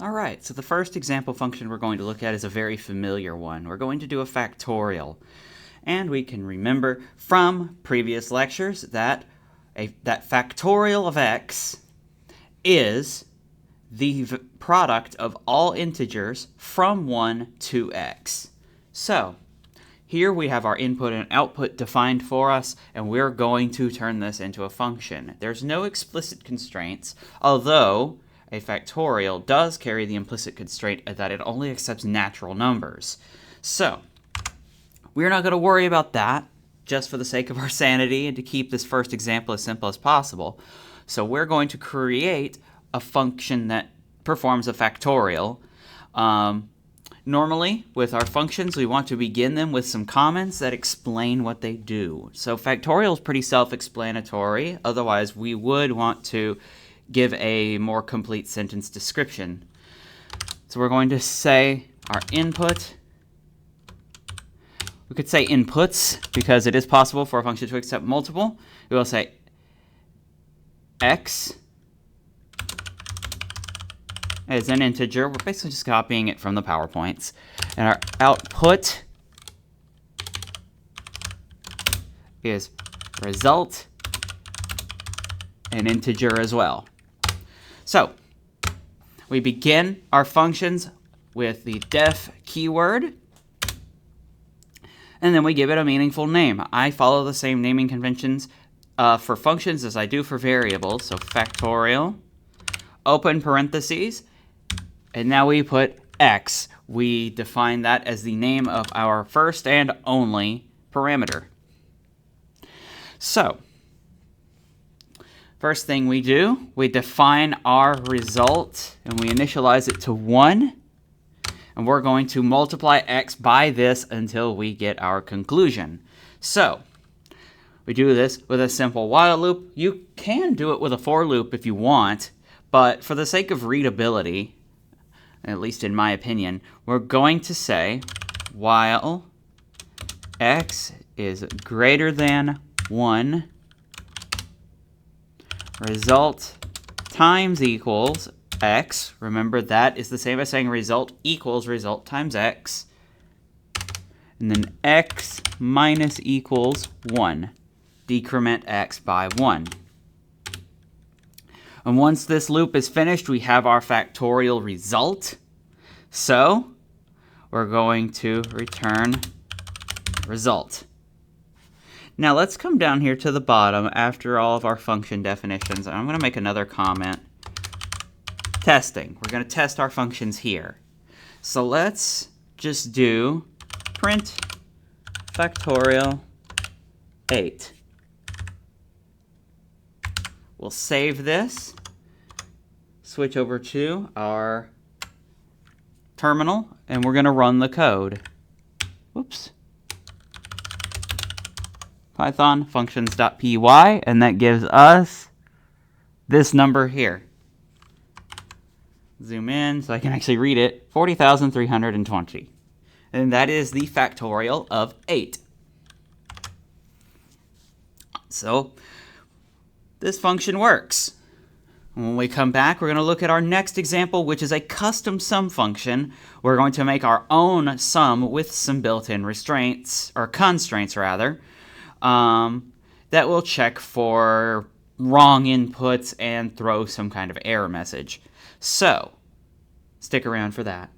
Alright, so the first example function we're going to look at is a very familiar one. We're going to do a factorial. And we can remember from previous lectures that that factorial of x is the product of all integers from 1 to x. So, here we have our input and output defined for us, and we're going to turn this into a function. There's no explicit constraints, although a factorial does carry the implicit constraint that it only accepts natural numbers. So, we're not going to worry about that, just for the sake of our sanity and to keep this first example as simple as possible. So we're going to create a function that performs a factorial. Normally, with our functions, we want to begin them with some comments that explain what they do. So factorial is pretty self-explanatory. Otherwise, we would want to give a more complete sentence description. So we're going to say our input. We could say inputs, because it is possible for a function to accept multiple. We will say x as an integer. We're basically just copying it from the PowerPoints. And our output is result, an integer as well. So we begin our functions with the def keyword, and then we give it a meaningful name. I follow the same naming conventions for functions as I do for variables. So factorial, open parentheses, and now we put x. We define that as the name of our first and only parameter. So, first thing we do, we define our result, and we initialize it to 1. And we're going to multiply x by this until we get our conclusion. So, we do this with a simple while loop. You can do it with a for loop if you want, but for the sake of readability, at least in my opinion, we're going to say while x is greater than 1, result times equals x. Remember, that is the same as saying result equals result times x. And then x minus equals 1. Decrement x by 1. And once this loop is finished, we have our factorial result. So, we're going to return result. Now let's come down here to the bottom after all of our function definitions. I'm going to make another comment. Testing. We're going to test our functions here. So let's just do print factorial 8. We'll save this, switch over to our terminal, and we're going to run the code. Whoops. Python functions.py, and that gives us this number here. Zoom in so I can actually read it. 40,320. And that is the factorial of 8. So this function works. When we come back, we're going to look at our next example, which is a custom sum function. We're going to make our own sum with some built-in restraints, or constraints rather, that will check for wrong inputs and throw some kind of error message. So, stick around for that.